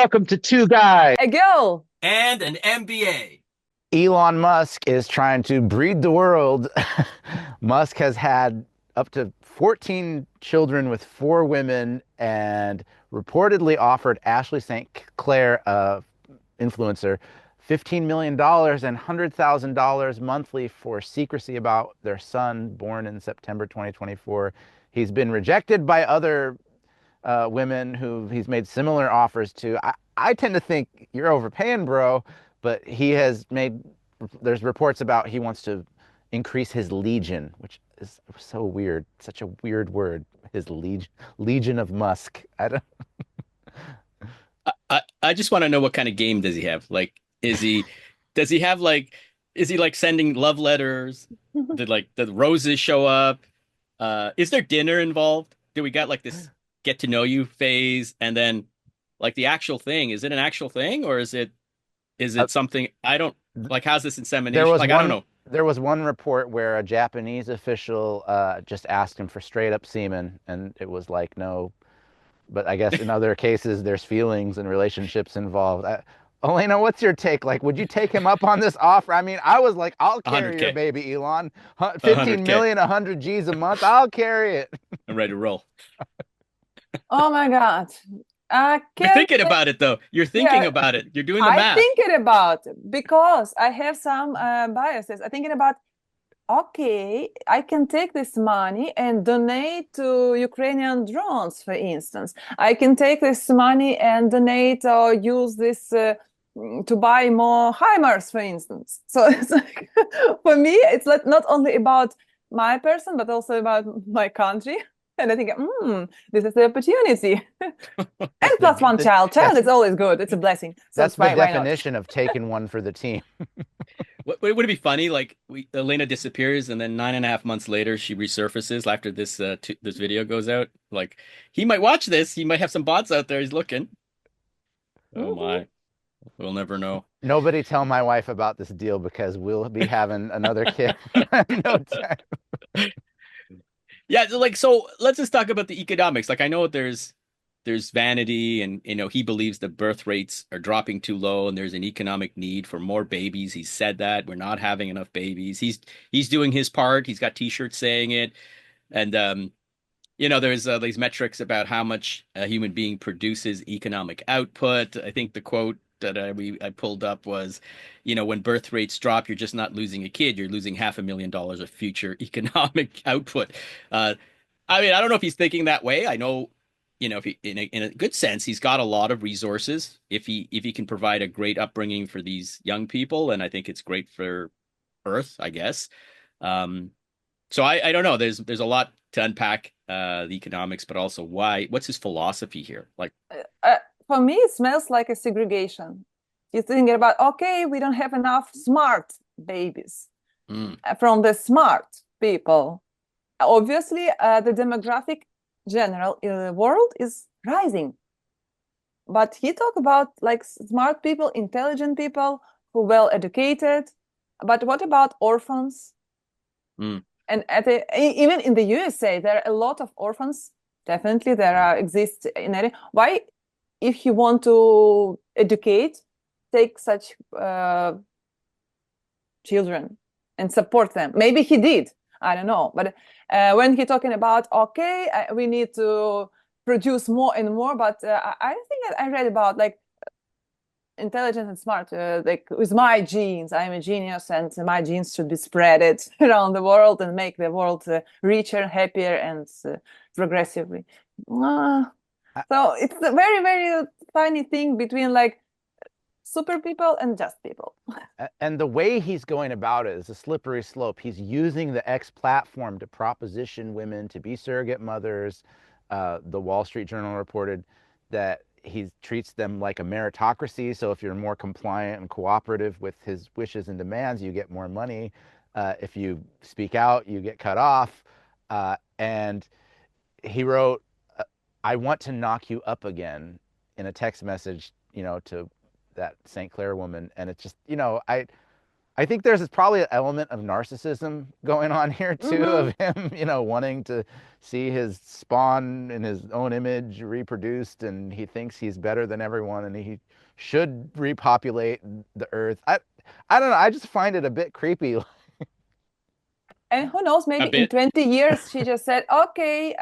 Welcome to Two Guys. A girl. and an MBA. Elon Musk is trying to breed the world. Musk has had up to 14 children with four women and reportedly offered Ashley St. Clair, influencer, $15 million and $100,000 monthly for secrecy about their son born in September 2024. He's been rejected by other women who he's made similar offers to. I tend to think you're overpaying, bro, but he has made, there's reports about he wants to increase his legion, which is so weird. Such a weird word. His legion of Musk. I don't. I just want to know what kind of game does he have? Like, does he have like, is he like sending love letters? Did like the roses show up? Is there dinner involved? Do we got like this get to know you phase and then like the actual thing? Is it an actual thing or is Uh, it something I don't like? How's this there insemination? was Like, I don't one. know. There was one report where a Japanese official just asked him for straight up semen, and it was like no. But I guess in other cases, there's feelings and relationships involved. Elena, what's your take? Like, would you take him up on this offer? I mean, I was like, I'll carry your 100K, baby, Elon. 15 100K. million, 100 G's a month. I'll carry it. I'm ready to roll. Oh my God. I You're can't thinking think, about it though. You're thinking yeah, about it. You're doing the I math. think it about because I have some biases. I thinking about, okay, I can take this money and donate to Ukrainian drones, for instance. I can take this money and donate or use this to buy more HIMARS, for instance. So it's like, for me, it's like not only about my person, but also about my country. And I think, this is the opportunity. And plus one child. Child That's is always good. It's a blessing. So that's it's the why not? definition of taking one for the team. Would it be funny? Like Elena disappears, and then 9.5 months later, she resurfaces after this video goes out. Like he might watch this. He might have some bots out there. He's looking. Oh Mhm. my, we'll never know. Nobody tell my wife about this deal because we'll be having another kid. No time. Yeah, so let's just talk about the economics. Like I know there's vanity, and he believes the birth rates are dropping too low, and there's an economic need for more babies. He said that we're not having enough babies. He's doing his part. He's got T-shirts saying it, and there's these metrics about how much a human being produces economic output. I think the quote that I pulled up was, when birth rates drop, you're just not losing a kid, you're losing $500,000 of future economic output. Uh, I mean, I don't know if he's thinking that way. I know, if he, in a good sense, he's got a lot of resources. If he can provide a great upbringing for these young people, and I think it's great for Earth, I guess. Um, so I don't know. There's a lot to unpack the economics, but also what's his philosophy here? Like, Uh, for me, it smells like a segregation. You're thinking about, okay, we don't have enough smart babies mm, from the smart people. Obviously, the demographic general in the world is rising. But he talk about like smart people, intelligent people who well educated. But what about orphans? mm. And even in the USA, there are a lot of orphans. Definitely, there are exist in area. Why, if you want to educate, take such children and support them? Maybe he did. I don't know. But when he talking about, okay, we need to produce more and more. But I think that I read about like intelligent and smart, like with my genes, I'm a genius, and my genes should be spreaded around the world and make the world richer, happier, and progressively. Uh, so it's a very, very funny thing between like super people and just people. And the way he's going about it is a slippery slope. He's using the X platform to proposition women to be surrogate mothers. The Wall Street Journal reported that he treats them like a meritocracy. So if you're more compliant and cooperative with his wishes and demands, you get more money. If you speak out, you get cut off. And he wrote, I want to knock you up again in a text message, to that St. Clair woman. And it's just, I think there's probably an element of narcissism going on here too, Hmm. of him, wanting to see his spawn in his own image reproduced, and he thinks he's better than everyone, and he should repopulate the earth. I don't know. I just find it a bit creepy. And who knows, A maybe in bit. 20 years, she just said, okay,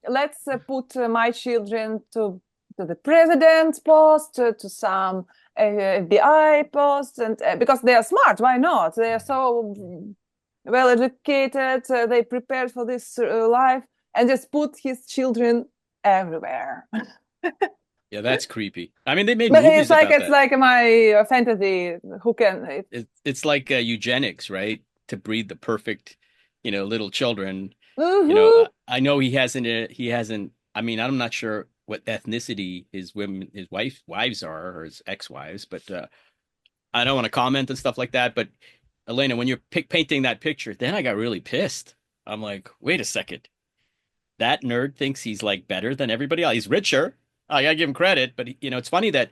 let's put my children to the president's post, to some FBI post, and because they are smart, why not? They are so well educated, they prepared for this life, and just put his children everywhere. Yeah, that's creepy. I mean, they made But movies about it's that. like my fantasy. Who can? It's like eugenics, right? To breed the perfect, little children. Mm-hmm. I know he hasn't. I mean, I'm not sure what ethnicity his wives are, or his ex-wives, but I don't want to comment and stuff like that. But Elena, when you're painting that picture, then I got really pissed. I'm like, wait a second, that nerd thinks he's like better than everybody else. He's richer. I gotta give him credit, but it's funny that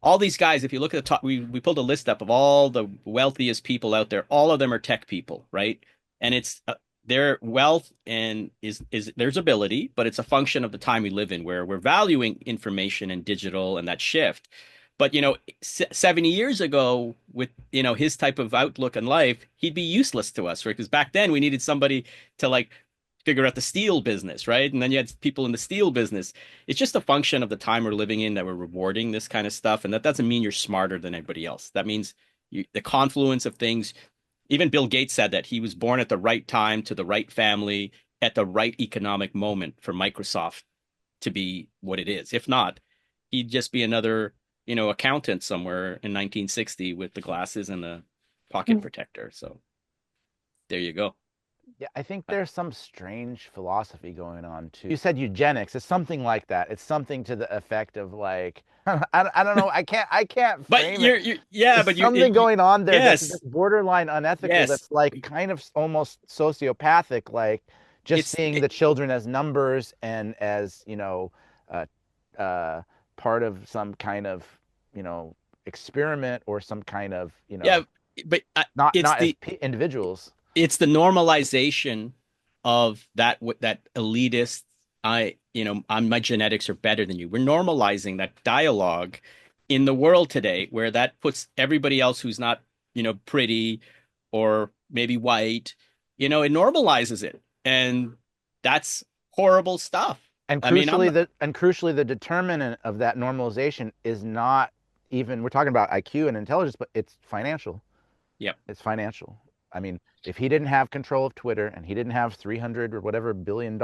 all these guys, if you look at the top, we pulled a list up of all the wealthiest people out there. All of them are tech people, right? And it's their wealth and is there's ability, but it's a function of the time we live in, where we're valuing information and digital and that shift. But 70 years ago, with his type of outlook in life, he'd be useless to us, right? Because back then we needed somebody to like figure out the steel business, right? And then you had people in the steel business. It's just a function of the time we're living in that we're rewarding this kind of stuff. And that doesn't mean you're smarter than anybody else. That means the confluence of things. Even Bill Gates said that he was born at the right time to the right family at the right economic moment for Microsoft to be what it is. If not, he'd just be another, accountant somewhere in 1960 with the glasses and the pocket protector. So there you go. Yeah, I think there's some strange philosophy going on too. You said eugenics. It's something like that. It's something to the effect of like I don't know. I can't But frame it. yeah, There's but something going on there that's yes, just borderline unethical. yes. That's like kind of almost sociopathic. Like just It's seeing the children as numbers and as uh, uh, part of some kind of experiment or some kind of yeah, but it's not as the individuals. it's the normalization of that elitist. My genetics are better than you. We're normalizing that dialogue in the world today, where that puts everybody else who's not, pretty or maybe white, it normalizes it, and that's horrible stuff. And I mean, I'm crucially, not, the determinant of that normalization is not even, we're talking about IQ and intelligence, but it's financial. yep, It's financial. I mean, if he didn't have control of Twitter and he didn't have 300 or whatever $1 billion,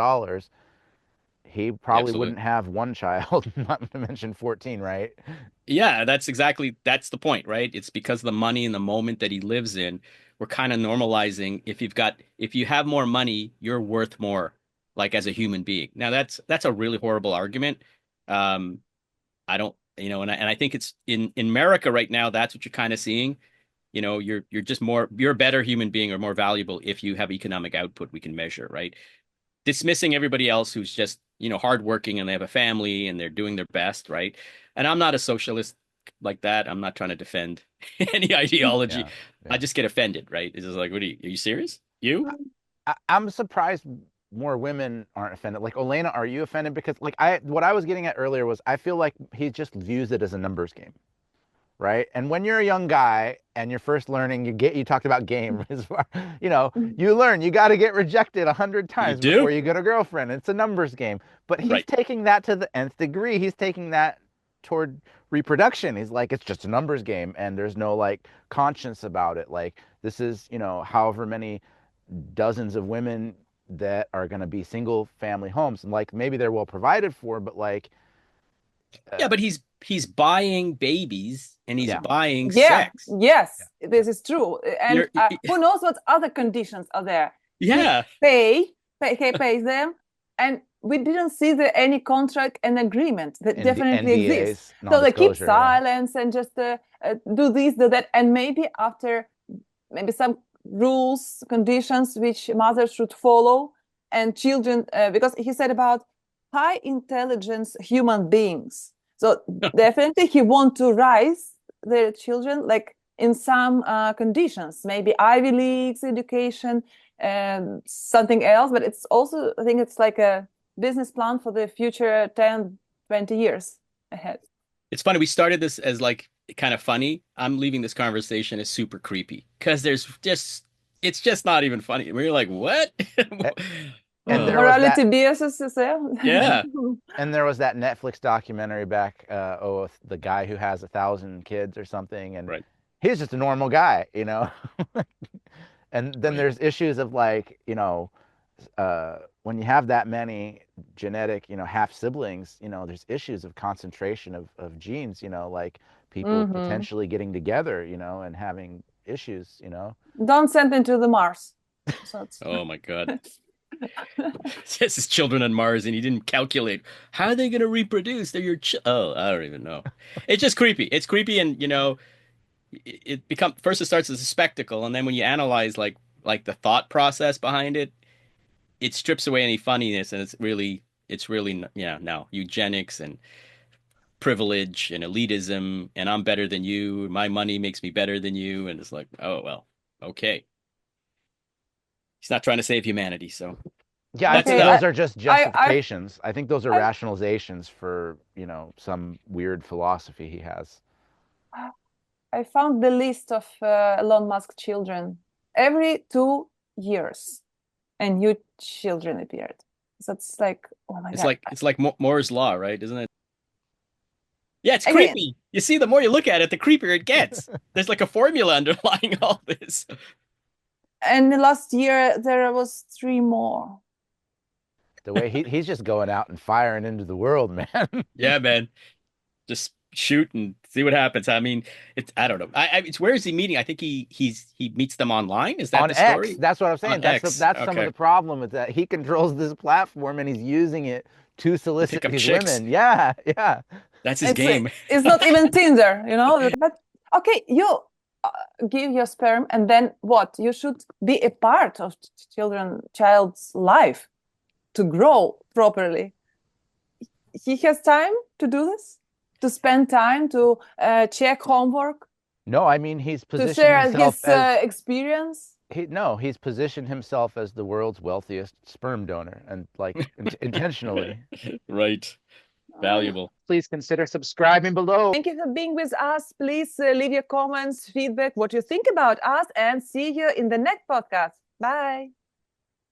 he probably wouldn't absolutely. have one child, not to mention 14, right? Yeah, that's the point, right? It's because of the money and the moment that he lives in. We're kind of normalizing if you have more money, you're worth more, like as a human being. Now that's a really horrible argument. Um, I don't, and I think it's in America right now, that's what you're kind of seeing. You're a better human being or more valuable if you have economic output we can measure, right? Dismissing everybody else who's just, hardworking and they have a family and they're doing their best, right? And I'm not a socialist like that. I'm not trying to defend any ideology. Yeah, I yeah. just get offended, right? It's just like, are you serious? You? I'm surprised more women aren't offended. Like, Elena, are you offended? Because like what I was getting at earlier was I feel like he just views it as a numbers game. Right? And when you're a young guy and you're first learning, you talked about game, you learn you got to get rejected 100 You times before do? you get a girlfriend. It's a numbers game. But he's Right. taking that to the nth degree. He's taking that toward reproduction. He's like, it's just a numbers game and there's no like conscience about it. Like this is, however many dozens of women that are going to be single family homes and like maybe they're well provided for, but like Yeah, uh, but he's buying babies and he's yeah. buying Yeah, sex. yes, this is true. And You're who knows what other conditions are there? He yeah. he pays them, and we didn't see any contract and agreement that definitely exists. NDAs, So they keep non-disclosure, yeah. silence and just do this, do that, and maybe after maybe some rules, conditions which mothers should follow, and children, because he said about high intelligence human beings. So definitely he want to raise their children like in some conditions, maybe Ivy Leagues education and something else, but it's also, I think it's like a business plan for the future 10, 20 years ahead. It's funny. We started this as like kind of funny. I'm leaving this conversation as super creepy because it's just not even funny. We're like, what? And Oh, there was Morality that, biases, yeah, and there was that Netflix documentary back, the guy who has 1,000 kids or something, and right, he's just a normal guy, you know. And then right. there's issues of like, when you have that many genetic, half siblings, there's issues of concentration of genes, like people Hmm. potentially getting together, and having issues. Don't send them to the Mars. So it's Oh my God. This is children on Mars, and he didn't calculate how are they going to reproduce. They're your oh, I don't even know. It's just creepy. It's creepy, and it become first it starts as a spectacle, and then when you analyze like the thought process behind it, it strips away any funniness, and it's really yeah now eugenics and privilege and elitism, and I'm better than you. My money makes me better than you, and it's like, oh well, okay. He's not trying to save humanity, so Yeah, I that's think okay. those enough. are just I justifications. I think those are I rationalizations for, some weird philosophy he has. I found the list of Elon Musk children. Every 2 years, and new children appeared. So it's like, oh my God. It's like Moore's law, right? Isn't it? Yeah, it's Again, creepy. You see, the more you look at it, the creepier it gets. There's like a formula underlying all this. and the last year there was 3 more. The way he's just going out and firing into the world, man. Yeah, man. Just shoot and see what happens. I mean, it's I don't know. It's where is he meeting? I think he meets them online. Is that On the X, story? that's what I'm On saying. That's X. that's some of Okay. the problem with that. He controls this platform and he's using it to To solicit pick up these chicks. women. Yeah, yeah. That's his It's game. it's not even Tinder, But okay, you uh, give your sperm, and then what? You should be a part of child's life to grow properly. He has time to do this, to spend time to check homework, No, I mean he's to positioned share himself his as experience. he's positioned himself as the world's wealthiest sperm donor and like intentionally. Right. Valuable. Please consider subscribing below. Thank you for being with us. Please leave your comments, feedback, what you think about us, and see you in the next podcast. Bye.